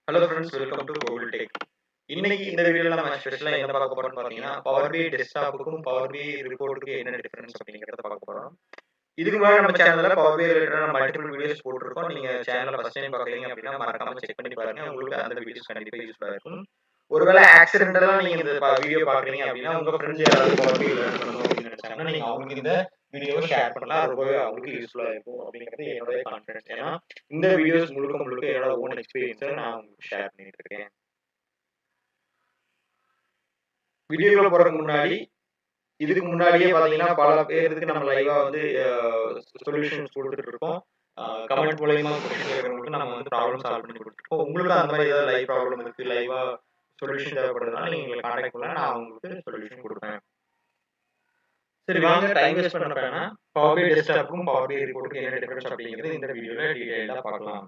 Hello friends, welcome to Google tech. இன்னைக்கு இந்த வீடியோல நம்ம ஸ்பெஷலா என்ன பார்க்க போறோம்னு பார்த்தீங்கன்னா, பவர் பிஐ டெஸ்க்டாப்புக்கும் பவர் பிஐ ரிப்போர்ட்டுக்கும் என்ன டிஃபரன்ஸ் அப்படிங்கிறத பார்க்க போறோம். இதுக்கு முன்னாடி நம்ம சேனல்ல பவர் பிஐ ரிலேட்டடான மல்டிபிள் வீடியோஸ் போட்டுருக்கோம். நீங்க சேனலை ஃபர்ஸ்ட் டைம் பார்க்குறீங்க அப்படின்னா மறக்காம செக் பண்ணி பாருங்க. உங்களுக்கு அந்த வீடியோஸ் கண்டிப்பா யூஸ்ஃபுல்லா இருக்கும். ஒருவேளை ஆக்சிடென்டலா நீங்க இந்த வீடியோ பார்க்குறீங்க அப்படின்னா உங்க ஃப்ரெண்ட்ஸ் யாராவது பவர் பிஐ லேர்ன் பண்ணணும் அப்படின்னு நினைச்சாங்கன்னா நீங்க அவங்களுக்கு இந்த வீடியோவை ஷேர் பண்ணலாம். ரொம்பவே அவங்களுக்கு யூஸ்ஃபுல்லா இருக்கும் அப்படிங்கிறது என்னோட கான்ஃபிடன்ஸ். ஏன்னா இந்த வீடியோஸ் முழுக்க முழுக்க என்னோட ஓன் எக்ஸ்பீரியன்ஸை நான் உங்களுக்கு ஷேர் பண்ணிட்டு இருக்கேன். வீடியோக்குள்ள போறதுக்கு முன்னாடி இதுக்கு முன்னாடியே பாத்தீங்கன்னா பல பேருக்கு நம்ம லைவா வந்து சொல்யூஷன்ஸ் கொடுத்துட்டு இருக்கோம். கமெண்ட் மூலமா கொஸ்டின் கேட்கறவங்களுக்கு நம்ம வந்து ப்ராப்ளம் சால்வ் பண்ணி கொடுத்துருக்கோம். உங்களுக்கு அந்த மாதிரி ஏதாவது லைவ் ப்ராப்ளம் இருக்கு, லைவா சொல்யூஷன் தேவைப்படுறதுனால நீங்க எங்களை கான்டாக்ட் பண்ணலாம், நான் உங்களுக்கு சொல்யூஷன் கொடுப்பேன். சரி வாங்க, டைம் வேஸ்ட் பண்ண வேணாம். பவர் பிஐ டெஸ்க்டாப்புக்கும் பவர் பிஐ ரிப்போர்ட்டுக்கும் என்ன டிஃபரன்ஸ் அப்படிங்கிறது இந்த வீடியோல டீடைலா பார்க்கலாம்.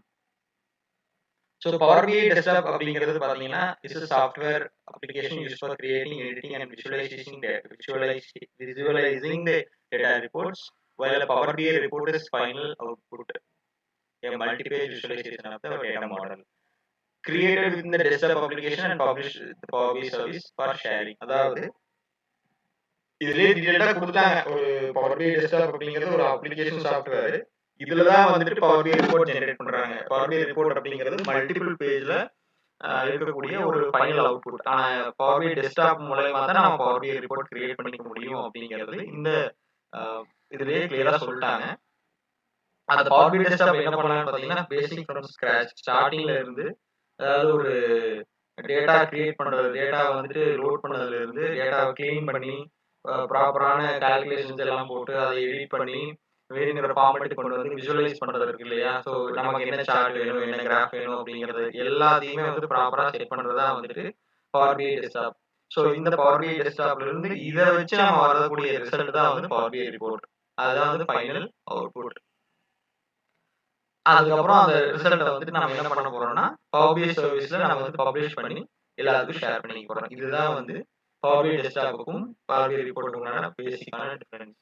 So Power BI Desktop அப்படிங்கிறது பார்த்தீங்கன்னா is a software application used for creating, editing and visualizing the data reports, while a Power BI report is final output, a multi-page visualization of the data model created within the desktop application and published the Power BI service for sharing. அதாவது இதுலயே டீடைலா கொடுத்தாங்க. ஒரு Power BI Desktop அப்படிங்கிறது ஒரு application software. இதுல தான் வந்துட்டு Power BI report generate பண்றாங்க. Power BI ரிப்போர்ட் அப்படிங்கிறது மல்டிபிள் பேஜ்ல இருக்கக்கூடிய ஒரு ஃபைனல் அவுட்புட். பவர் பிஐ டெஸ்க்டாப் மூலமா தான் நம்ம பவர் பிஐ ரிப்போர்ட் கிரியேட் பண்ணிக்க முடியும் அப்படிங்கிறது இந்த இதுலயே கிளியரா சொல்லிட்டாங்க. அந்த பவர் பிஐ டெஸ்க்டாப் என்ன பண்ணலாம்னு பார்த்தீங்கன்னா பேசிக் ஃப்ரம் ஸ்கிராச் ஸ்டார்டிங்ல இருந்து, அதாவது ஒரு டேட்டா கிரியேட் பண்றது, டேட்டா வந்துட்டு லோட் பண்ணதுல இருந்து டேட்டாவை கிளீன் பண்ணி ப்ராப்பரான கால்குலேஷன்ஸ் எல்லாம் போட்டு அதை எடிட் பண்ணி வேணுங்கிற ஃபார்மேட் கொண்டு வந்து விஜுவலைஸ் பண்றது இருக்கு இல்லையா. ஸோ நமக்கு என்ன சார்ட் வேணும், என்ன கிராஃப் வேணும் அப்படிங்கிறது எல்லாத்தையுமே வந்து ப்ராப்பரா செட் பண்றதா வந்துட்டு பவர் பிஐ டெஸ்க்டாப். ஸோ இந்த பவர் பிஐ டெஸ்க்டாப்ல இருந்து இதை வச்சு நம்ம வரக்கூடிய ரிசல்ட் தான் வந்து பவர் பிஐ ரிப்போர்ட். அதுதான் வந்து ஃபைனல் அவுட்புட். அதுக்கப்புறம் அந்த ரிசல்ட்டை வந்துட்டு நம்ம என்ன பண்ண போறோம்னா பவர் பிஐ சர்வீஸ்ல நம்ம வந்து பப்ளிஷ் பண்ணி எல்லாத்துக்கும் ஷேர் பண்ணிக்க போறோம். இதுதான் வந்து பவர் பிஐ டெஸ்க்டாப்புக்கும் பவர் பிஐ ரிப்போர்ட்டுக்குமான பேசிக்கான டிஃபரன்ஸ்.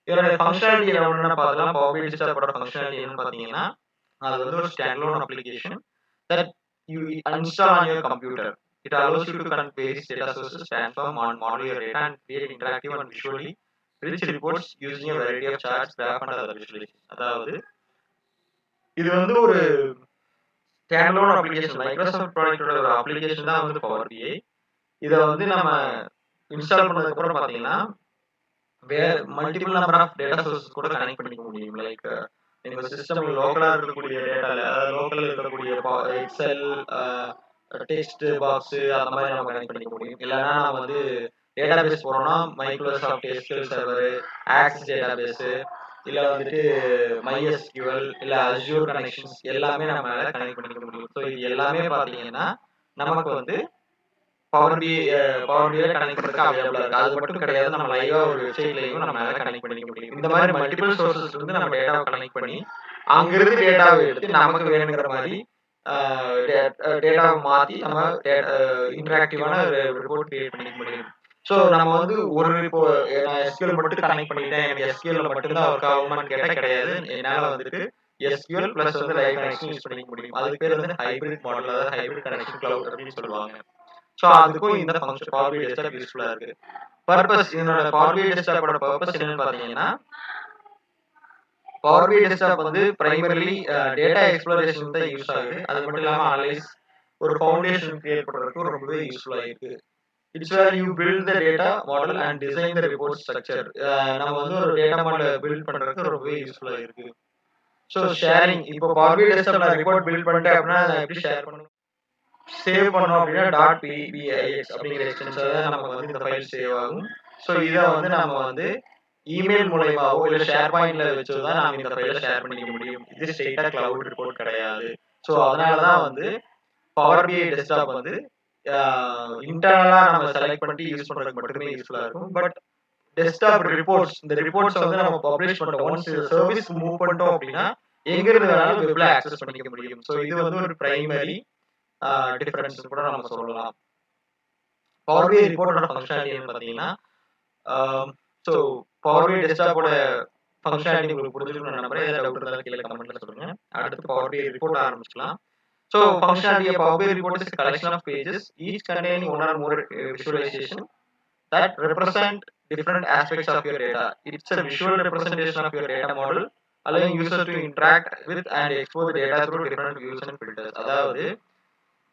இதோட ஃபங்க்ஷனாலிட்டி என்னன்னு பார்த்தலாம். பவர் பிஐ டெஸ்க்டாப்போட ஃபங்க்ஷனாலிட்டி என்னன்னு பார்த்தீங்கன்னா, அது வந்து ஒரு standalone application that you install on your computer. It allows you to connect various data sources, transform and model your data, and create interactive and visually rich reports using a variety of charts, graph and other visualizations. அதாவது இது வந்து ஒரு standalone application, Microsoft ப்ராடக்ட்டோட ஒரு application தான் வந்து power பிஐ. இதை வந்து நம்ம இன்ஸ்டால் பண்ணதுக்கு அப்புறம் பார்த்தீங்கன்னா multiple number of data sources கூட கனெக்ட் பண்ணிக்க முடியும். லைக் எங்க சிஸ்டம்ல லோக்கலா இருக்கக்கூடிய டேட்டால, லோக்கல்ல இருக்கக்கூடிய எக்ஸல், டெக்ஸ்ட் பாக்ஸ் அந்த மாதிரி நம்ம கனெக்ட் பண்ணிக்க முடியும். இல்லைன்னா நம்ம வந்து டேட்டாபேஸ் போறோம்னா Microsoft SQL server, access database, இல்ல வந்துட்டு MySQL, இல்ல அஸ்யூர் கனெக்ஷன்ஸ் எல்லாமே நம்ம கனெக்ட் பண்ணிக்க முடியும். ஸோ இது எல்லாமே பார்த்தீங்கன்னா நமக்கு வந்து பவர் பிஐ கனெக்ட் பண்றதுக்கு அவைலபிளா இருக்கு. அது மட்டும் கிடையாது, நம்ம லைவா ஒரு வெப்சைட்லயும் நம்ம கனெக்ட் பண்ணிக்க முடியும். இந்த மாதிரி மல்டிபிள் சோர்சஸ் இருந்து நம்ம டேட்டாவை கனெக்ட் பண்ணி அங்கிருந்து டேட்டாவை எடுத்து நமக்கு வேணுங்கிற மாதிரி டேட்டாவை மாத்தி நம்ம இன்டராக்டிவான ரிப்போர்ட் கிரியேட் பண்ணிக்க முடியும். ஸோ நம்ம வந்து ஒரு நான் எஸ்கியூஎல் மட்டும் கனெக்ட் பண்ணிட்டேன், எனக்கு எஸ்கியூஎல் மட்டும்தான் ஒர்க் ஆகுமான்னு கேட்டால் கிடையாது. என்னால் வந்துட்டு எஸ்கியூஎல் பிளஸ் வந்து லைவ் கனெக்ஷன் யூஸ் பண்ணிக்க முடியும். அதுக்கு பேர் வந்து ஹைபிரிட் மாடல், அதாவது ஹைபிரிட் கனெக்ஷன் கிளவுட் அப்படின்னு சொல்லுவாங்க. ஸோ அதுக்கும் இந்த ஃபங்க்ஷன் பவர் பிஐ டெஸ்க்டாப் யூஸ்ஃபுல்லா இருக்கு. பர்பஸ், இதனோட பவர் பிஐ டெஸ்க்டாப்போட பர்பஸ் என்னன்னு பார்த்தீங்கன்னா, பவர் பிஐ டெஸ்க்டாப் வந்து பிரைமரிலி டேட்டா எக்ஸ்ப்ளோரேஷன் தான் யூஸ் ஆகுது. அது மட்டும் இல்லாமல் அனலைஸ், ஒரு ஃபவுண்டேஷன் கிரியேட் பண்றதுக்கு ரொம்பவே யூஸ்ஃபுல்லா இருக்கு. It's where you build the data model and design the report structure. நம்ம வந்து ஒரு டேட்டா மாடல் பில்ட் பண்றதுக்கு ரொம்பவே யூஸ்ஃபுல்லா இருக்கு. ஸோ ஷேரிங், இப்போ பவர் பிஐ டெஸ்க்டாப்ல ரிப்போர்ட் பில்ட் பண்ணிட்டேன் அப்படின்னா நான் எப்படி ஷேர் பண்ணணும், சேவ் பண்ணோம் அப்படின்னா .pbix அப்படிங்கிற எக்ஸ்டென்ஷன்ல நமக்கு வந்து இந்த ஃபைல் சேவ் ஆகும். ஸோ இதை வந்து நம்ம வந்து இமெயில் மூலமாவோ இல்லை ஷேர் பாயிண்ட்ல வச்சுதான் நம்ம இந்த ஃபைலை ஷேர் பண்ணிக்க முடியும். இது ஸ்ட்ரெயிட்டா கிளவுட் ரிப்போர்ட் கிடையாது. ஸோ அதனாலதான் வந்து பவர் பிஐ டெஸ்க்டாப் வந்து இன்டர்னலா நம்ம செலக்ட் பண்ணி யூஸ் பண்றதுக்கு மட்டுமே யூஸ்ஃபுல்லா இருக்கும். பட் டெஸ்க்டாப் ரிப்போர்ட்ஸ், இந்த ரிப்போர்ட்ஸ் வந்து நம்ம பப்ளிஷ் பண்ணிட்டோம், ஒன்ஸ் சர்வீஸ் மூவ் பண்ணிட்டோம் அப்படின்னா எங்க இருந்து வேணாலும் வெப்ல ஆக்சஸ் பண்ணிக்க முடியும். ஸோ இது வந்து ஒரு பிரைமரி டிஃபரன்ஸ் கூட நம்ம சொல்லலாம். பவர் பிஐ ரிப்போர்ட்டோட ஃபங்க்ஷனாலிட்டி என்ன பார்த்தீங்கன்னா, ஸோ பவர் பிஐ டெஸ்க்டாப்போட ஃபங்க்ஷனாலிட்டி உங்களுக்கு புரிஞ்சிருக்கும்னு நம்புறேன். ஏதாவது டவுட் இருந்தாலும் கீழே கமெண்ட்ல சொல்லுங்க. அடுத்து பவர் பிஐ ரிப்போர்ட் ஆரம்பிச்சுக்கலாம். So functionality of Power BI report is a collection of pages, each containing one or more visualization that represent different aspects of your data. It's a visual representation of your data model, allowing users to interact with and explore the data through different views and filters. அதாவது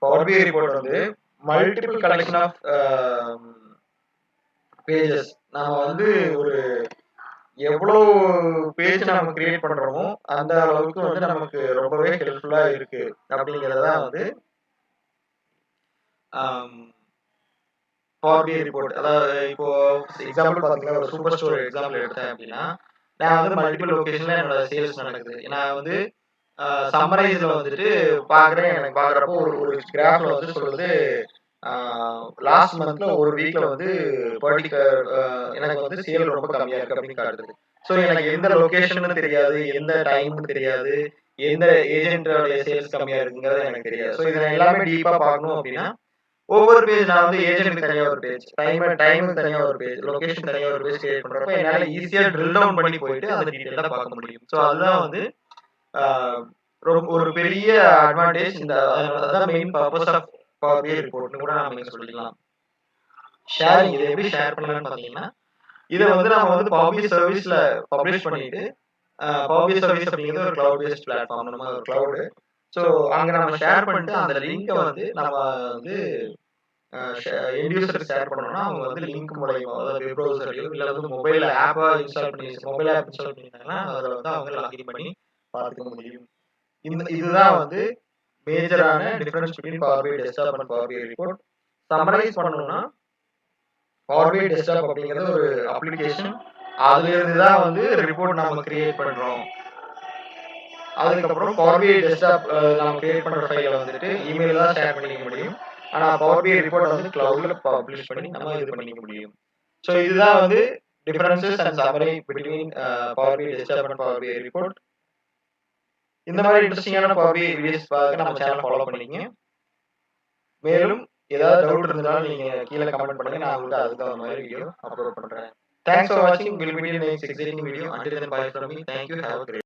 Power BI report வந்து multiple collection of pages. நாம வந்து ஒரு எவ்வளவு page நம்ம create பண்றோமோ அந்த அளவுக்கு வந்து நமக்கு ரொம்பவே ஹெல்ப்ஃபுல்லா இருக்கு அப்படிங்கறத வந்து பவர் BI ரிப்போர்ட். அதாவது இப்போ எக்ஸாம்பிள் பாத்தீங்கன்னா ஒரு சூப்பர் ஸ்டோர் எக்ஸாம்பிள் எடுத்தேன் அப்படின்னா, நான் வந்து மல்டிபிள் லொகேஷன்ல என்னோட சேல்ஸ் நடக்குது. நான் வந்து சம்மரைஸ்ல வந்துட்டு பாக்குறேன். எனக்கு பாக்குறப்போ ஒரு கிராஃப்ல வந்து சொல்லுது லாஸ்ட் மந்த்ல ஒரு வீக்ல வந்து பர்டிகுலர் எனக்கு வந்து சேல் ரொம்ப கம்மியா இருக்கு அப்படின்னு காட்டுது. ஸோ எனக்கு எந்த லொகேஷன் தெரியாது, எந்த டைம் தெரியாது, எந்த ஏஜென்ட்டோட சேல்ஸ் கம்மியா இருக்குங்கிறது எனக்கு தெரியாது. ஸோ இதை எல்லாமே டீப்பா பார்க்கணும் அப்படின்னா ஒவ்வொரு பேஜ் நான் வந்து ஏஜென்ட் தனியா ஒரு பேஜ், டைம் தனியா ஒரு பேஜ், லொகேஷன் தனியா ஒரு பேஜ் கிரியேட் பண்றப்ப என்னால ஈஸியா ட்ரில் டவுன் பண்ணி போயிட்டு அதை டீடைலா பார்க்க முடியும். ஸோ அதுதான் வந்து ஒரு பெரிய அட்வான்டேஜ். இந்த அதான் main purpose of power BI ரிப்போர்ட்னு கூட நம்ம இங்க சொல்லிக்கலாம். ஷேரிங் இதை எப்படி ஷேர் பண்ணலாம்னு பாத்தீங்கன்னா, இதை வந்து நம்ம வந்து பவர் BI சர்வீஸ்ல பப்ளிஷ் பண்ணிட்டு, பவர் BI சர்வீஸ் அப்படிங்கிறது ஒரு கிளவுட் பேஸ்ட் பிளாட்ஃபார்ம், நம்ம ஒரு கிளவுடு. ஸோ அங்க நம்ம ஷேர் பண்ணிட்டு அந்த லிங்கை வந்து நம்ம வந்து எண்ட் யூசருக்கு ஷேர் பண்ணோம்னா அவங்க வந்து லிங்க் மூலமா, அதாவது வெப் ப்ரௌசர்லயோ இல்ல வந்து மொபைல் ஆப்பா இன்ஸ்டால் பண்ணி மொபைல் ஆப் இன்ஸ்டால் பண்ணிட்டாங்கன்னா அதுல வந்து அவங்க லாகின் பண்ணி பார்த்துக்க முடியும். இதுதான் வந்து மேஜரான difference between power BI desktop and power BI report. Summarise பண்ணணும்னா பவர் BI டெஸ்க்டாப் அப்படிங்கிறது ஒரு அப்ளிகேஷன். அதுல இருந்து தான் வந்து ரிப்போர்ட் நம்ம கிரியேட் பண்றோம். அதுக்கப்புறம் பவர் BI டெஸ்க்டாப் நம்ம கிரியேட் பண்ற ஃபைலை வந்துட்டு இமெயில் தான் ஷேர் பண்ணிக்க முடியும். ஆனா பவர் BI ரிப்போர்ட் வந்து கிளவுட்ல பப்ளிஷ் பண்ணி நம்ம இது பண்ணிக்க முடியும். ஸோ இதுதான் வந்து differences and summary between power BI desktop and power BI report. இந்த மாதிரி இன்ட்ரெஸ்டிங்கான பவர் BI வீடியோஸ் பார்க்க நம்ம சேனல் ஃபாலோ பண்ணிக்கங்க. மேலும் ஏதாவது டவுட் இருந்தாலும் நீங்க கீழே கமெண்ட் பண்ணுங்க. நான் உங்களுக்கு அதுக்கு தகுந்த மாதிரி வீடியோ அப்லோட் பண்றேன். Thanks for watching. We'll meet in the next exciting video. Until then, bye from me. Thank you. Have a great day.